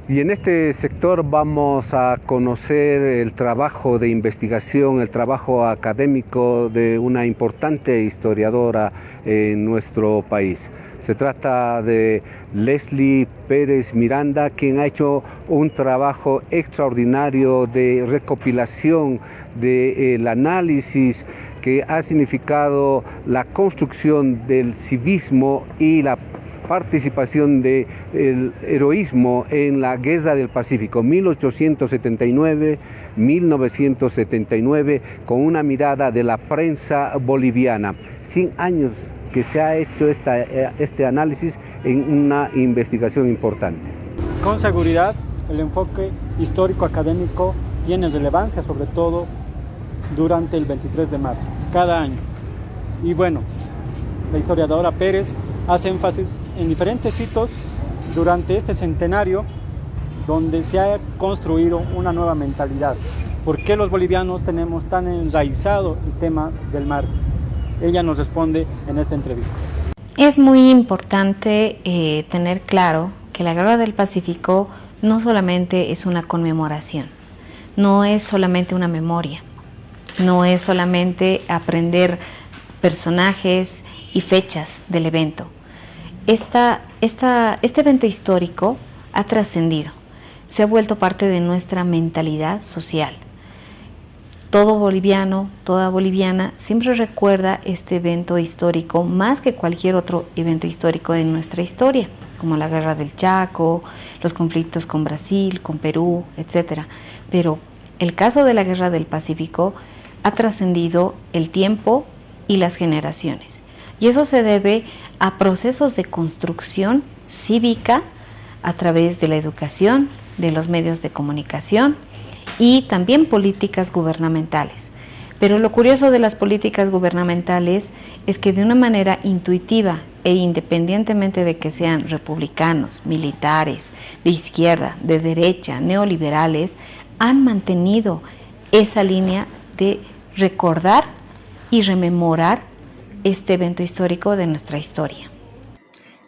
Y en este sector vamos a conocer el trabajo de investigación, el trabajo académico de una importante historiadora en nuestro país. Se trata de Leslie Pérez Miranda, quien ha hecho un trabajo extraordinario de recopilación del análisis que ha significado la construcción del civismo y la participación del heroísmo en la Guerra del Pacífico, 1879-1979, con una mirada de la prensa boliviana. 100 años que se ha hecho este análisis en una investigación importante. Con seguridad, el enfoque histórico-académico tiene relevancia, sobre todo durante el 23 de marzo, cada año. Y bueno, la historiadora Pérez hace énfasis en diferentes hitos durante este centenario donde se ha construido una nueva mentalidad. ¿Por qué los bolivianos tenemos tan enraizado el tema del mar? Ella nos responde en esta entrevista. Es muy importante tener claro que la Guerra del Pacífico no solamente es una conmemoración, no es solamente una memoria, no es solamente aprender personajes y fechas del evento. Este evento histórico ha trascendido, se ha vuelto parte de nuestra mentalidad social. Todo boliviano, toda boliviana siempre recuerda este evento histórico más que cualquier otro evento histórico de nuestra historia, como la Guerra del Chaco, los conflictos con Brasil, con Perú, etc. Pero el caso de la Guerra del Pacífico ha trascendido el tiempo y las generaciones. Y eso se debe a procesos de construcción cívica a través de la educación, de los medios de comunicación y también políticas gubernamentales. Pero lo curioso de las políticas gubernamentales es que de una manera intuitiva e independientemente de que sean republicanos, militares, de izquierda, de derecha, neoliberales, han mantenido esa línea de recordar y rememorar este evento histórico de nuestra historia.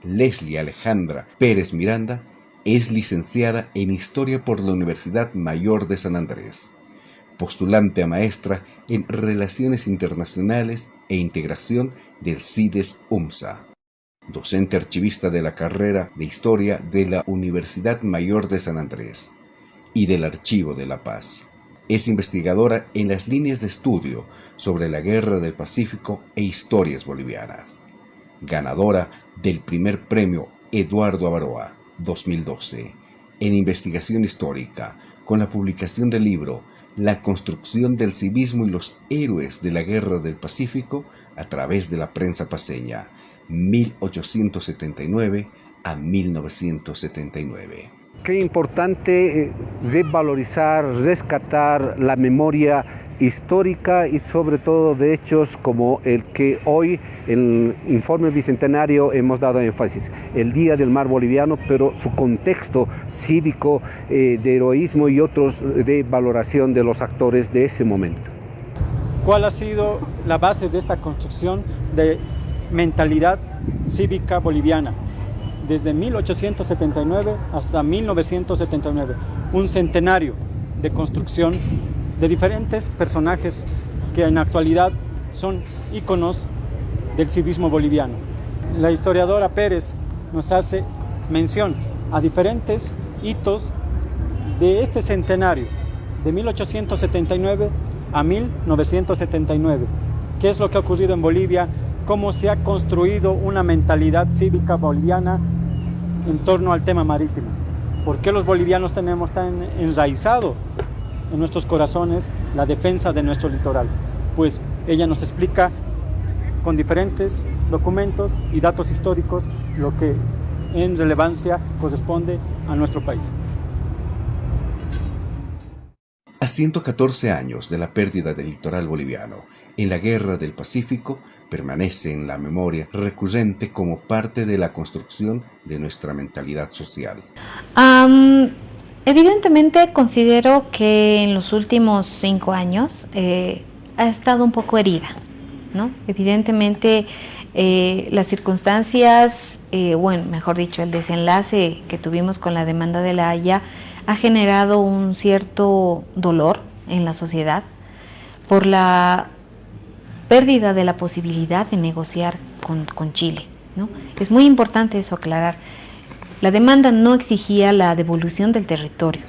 Leslie Alejandra Pérez Miranda es licenciada en Historia por la Universidad Mayor de San Andrés, postulante a maestra en Relaciones Internacionales e Integración del CIDES-UMSA, docente archivista de la carrera de Historia de la Universidad Mayor de San Andrés y del Archivo de la Paz. Es investigadora en las líneas de estudio sobre la Guerra del Pacífico e historias bolivianas. Ganadora del primer premio Eduardo Avaroa 2012 en investigación histórica con la publicación del libro La construcción del civismo y los héroes de la Guerra del Pacífico a través de la prensa paceña, 1879 a 1979. Qué importante revalorizar, rescatar la memoria histórica y sobre todo de hechos como el que hoy en el informe bicentenario hemos dado énfasis, el Día del Mar Boliviano, pero su contexto cívico, de heroísmo y otros de valoración de los actores de ese momento. ¿Cuál ha sido la base de esta construcción de mentalidad cívica boliviana? Desde 1879 hasta 1979, un centenario de construcción de diferentes personajes que en la actualidad son íconos del civismo boliviano. La historiadora Pérez nos hace mención a diferentes hitos de este centenario, de 1879 a 1979. ¿Qué es lo que ha ocurrido en Bolivia? ¿Cómo se ha construido una mentalidad cívica boliviana en torno al tema marítimo? ¿Por qué los bolivianos tenemos tan enraizado en nuestros corazones la defensa de nuestro litoral? Pues ella nos explica con diferentes documentos y datos históricos lo que en relevancia corresponde a nuestro país. A 114 años de la pérdida del litoral boliviano en la Guerra del Pacífico, permanece en la memoria recurrente como parte de la construcción de nuestra mentalidad social. Evidentemente considero que en los últimos 5 años ha estado un poco herida, ¿no? Evidentemente Las circunstancias, bueno, mejor dicho, el desenlace que tuvimos con la demanda de La Haya ha generado un cierto dolor en la sociedad por la pérdida de la posibilidad de negociar con Chile, ¿no? Es muy importante eso aclarar. La demanda no exigía la devolución del territorio,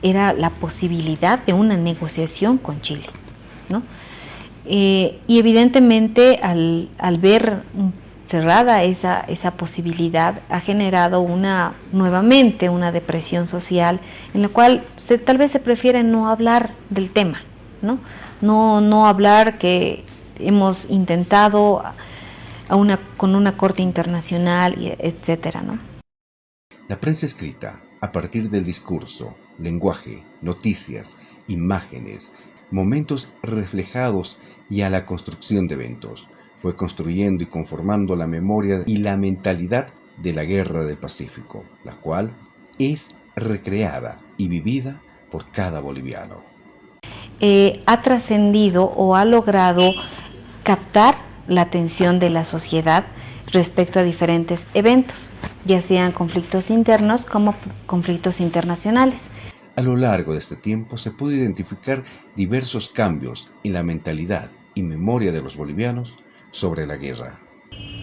era la posibilidad de una negociación con Chile, ¿no? Y evidentemente al ver cerrada esa posibilidad ha generado nuevamente una depresión social en la cual tal vez se prefiere no hablar del tema, ¿no? No hablar que hemos intentado con una corte internacional, etcétera, ¿no? La prensa escrita, a partir del discurso, lenguaje, noticias, imágenes, momentos reflejados y a la construcción de eventos, fue construyendo y conformando la memoria y la mentalidad de la Guerra del Pacífico, la cual es recreada y vivida por cada boliviano. Ha trascendido o ha logrado captar la atención de la sociedad respecto a diferentes eventos, ya sean conflictos internos como conflictos internacionales. A lo largo de este tiempo se pudo identificar diversos cambios en la mentalidad y memoria de los bolivianos sobre la guerra.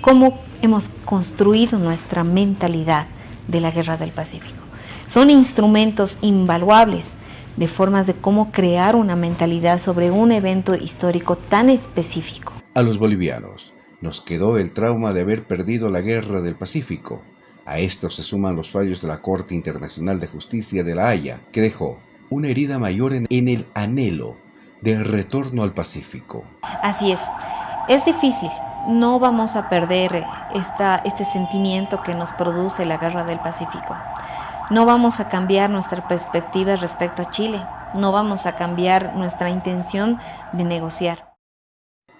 ¿Cómo hemos construido nuestra mentalidad de la Guerra del Pacífico? Son instrumentos invaluables de formas de cómo crear una mentalidad sobre un evento histórico tan específico. A los bolivianos nos quedó el trauma de haber perdido la Guerra del Pacífico. A esto se suman los fallos de la Corte Internacional de Justicia de La Haya, que dejó una herida mayor en el anhelo del retorno al Pacífico. Así es difícil. No vamos a perder este sentimiento que nos produce la Guerra del Pacífico. No vamos a cambiar nuestra perspectiva respecto a Chile. No vamos a cambiar nuestra intención de negociar.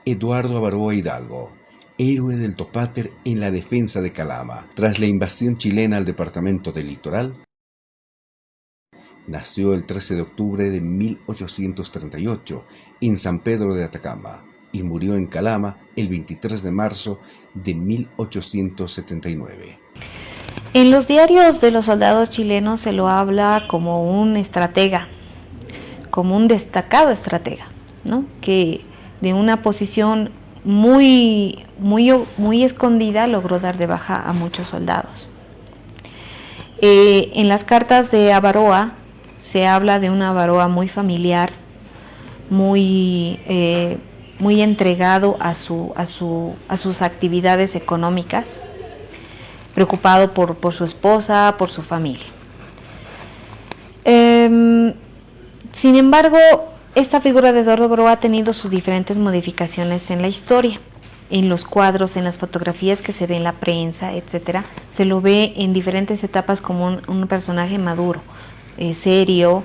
Eduardo Abaroa Hidalgo, héroe del Topáter en la defensa de Calama, tras la invasión chilena al departamento del Litoral, nació el 13 de octubre de 1838 en San Pedro de Atacama y murió en Calama el 23 de marzo de 1879. En los diarios de los soldados chilenos se lo habla como un estratega, como un destacado estratega, ¿no? Que de una posición muy escondida logró dar de baja a muchos soldados. En las cartas de Abaroa se habla de una Abaroa muy familiar, muy entregado a sus actividades económicas, preocupado por su esposa, por su familia. Sin embargo, esta figura de Eduardo Abaroa ha tenido sus diferentes modificaciones en la historia. En los cuadros, en las fotografías que se ve en la prensa, etcétera, se lo ve en diferentes etapas como un personaje maduro, serio,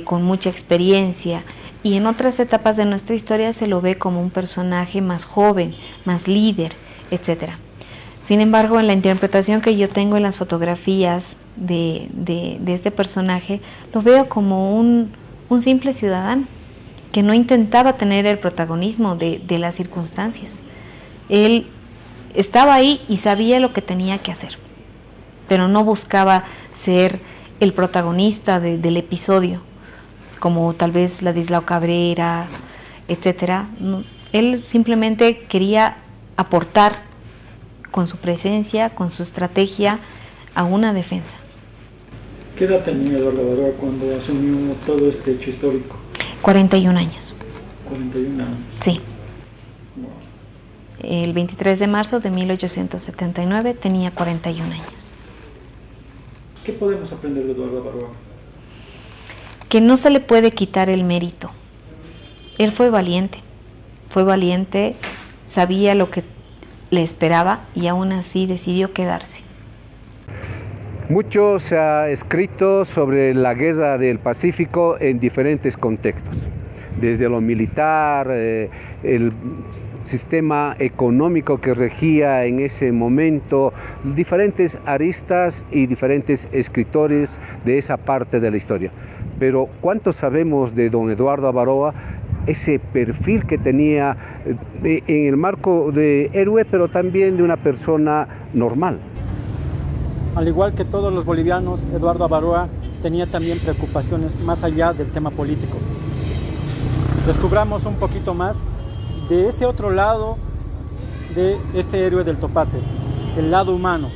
con mucha experiencia, y en otras etapas de nuestra historia se lo ve como un personaje más joven, más líder, etcétera. Sin embargo, en la interpretación que yo tengo en las fotografías de este personaje, lo veo como un simple ciudadano que no intentaba tener el protagonismo de las circunstancias. Él estaba ahí y sabía lo que tenía que hacer, pero no buscaba ser el protagonista del episodio, como tal vez Ladislao Cabrera, etcétera. Él simplemente quería aportar con su presencia, con su estrategia, a una defensa. ¿Qué edad tenía Eduardo Abaroa cuando asumió todo este hecho histórico? 41 años. 41 años. Sí. Wow. El 23 de marzo de 1879 tenía 41 años. ¿Qué podemos aprender de Eduardo Abaroa? Que no se le puede quitar el mérito. Él fue valiente, sabía lo que le esperaba y aún así decidió quedarse. Mucho se ha escrito sobre la Guerra del Pacífico en diferentes contextos, desde lo militar, el sistema económico que regía en ese momento, diferentes aristas y diferentes escritores de esa parte de la historia. Pero ¿cuánto sabemos de don Eduardo Abaroa? ese perfil que tenía en el marco de héroe, pero también de una persona normal. Al igual que todos los bolivianos, Eduardo Abaroa tenía también preocupaciones más allá del tema político. Descubramos un poquito más de ese otro lado de este héroe del Topate, el lado humano.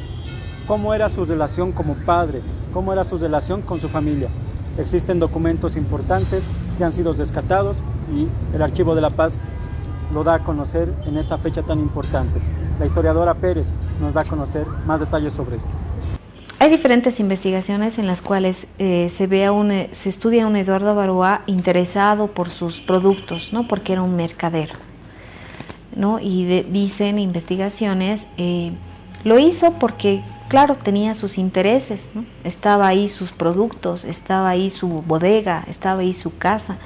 Cómo era su relación como padre, cómo era su relación con su familia. Existen documentos importantes que han sido rescatados y el Archivo de la Paz lo da a conocer en esta fecha tan importante. La historiadora Pérez nos da a conocer más detalles sobre esto. Hay diferentes investigaciones en las cuales se estudia a un Eduardo Abaroa interesado por sus productos, ¿no? Porque era un mercader, ¿no? Y dicen investigaciones, lo hizo porque, claro, tenía sus intereses, ¿no? Estaba ahí sus productos, estaba ahí su bodega, estaba ahí su casa.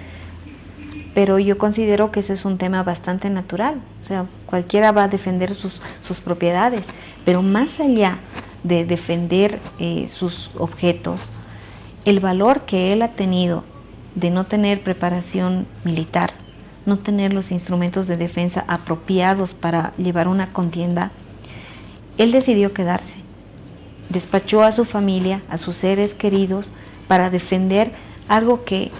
Pero yo considero que eso es un tema bastante natural, o sea, cualquiera va a defender sus propiedades, pero más allá de defender sus objetos, el valor que él ha tenido de no tener preparación militar, no tener los instrumentos de defensa apropiados para llevar una contienda, él decidió quedarse. Despachó a su familia, a sus seres queridos, para defender algo que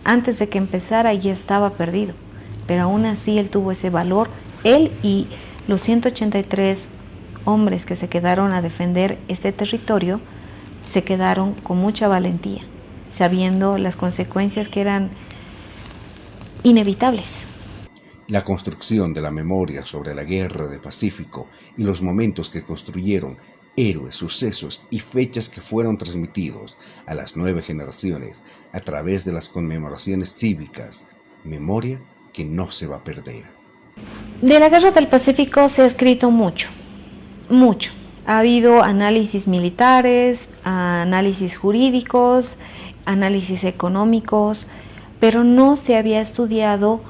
antes de que empezara ya estaba perdido. Pero aún así él tuvo ese valor, él y los 183 hombres que se quedaron a defender este territorio, se quedaron con mucha valentía, sabiendo las consecuencias que eran inevitables. La construcción de la memoria sobre la Guerra del Pacífico y los momentos que construyeron, héroes, sucesos y fechas que fueron transmitidos a las nuevas generaciones a través de las conmemoraciones cívicas, memoria que no se va a perder. De la Guerra del Pacífico se ha escrito mucho. Ha habido análisis militares, análisis jurídicos, análisis económicos, pero no se había estudiado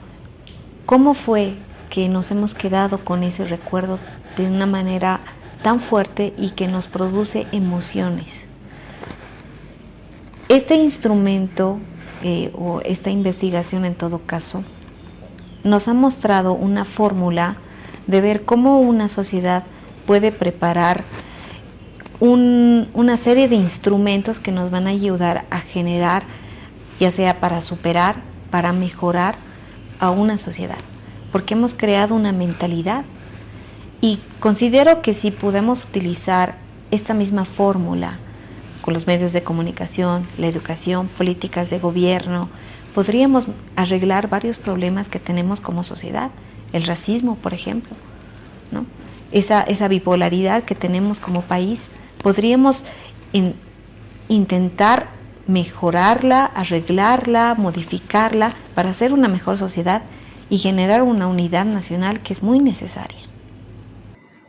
cómo fue que nos hemos quedado con ese recuerdo de una manera tan fuerte y que nos produce emociones. Este instrumento o esta investigación en todo caso nos ha mostrado una fórmula de ver cómo una sociedad puede preparar una serie de instrumentos que nos van a ayudar a generar, ya sea para superar, para mejorar a una sociedad, porque hemos creado una mentalidad y considero que si podemos utilizar esta misma fórmula con los medios de comunicación, la educación, políticas de gobierno, podríamos arreglar varios problemas que tenemos como sociedad, el racismo, por ejemplo, ¿no? Esa bipolaridad que tenemos como país, podríamos intentar mejorarla, arreglarla, modificarla para hacer una mejor sociedad y generar una unidad nacional que es muy necesaria.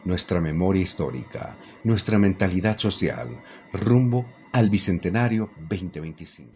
Nuestra memoria histórica, nuestra mentalidad social, rumbo al Bicentenario 2025.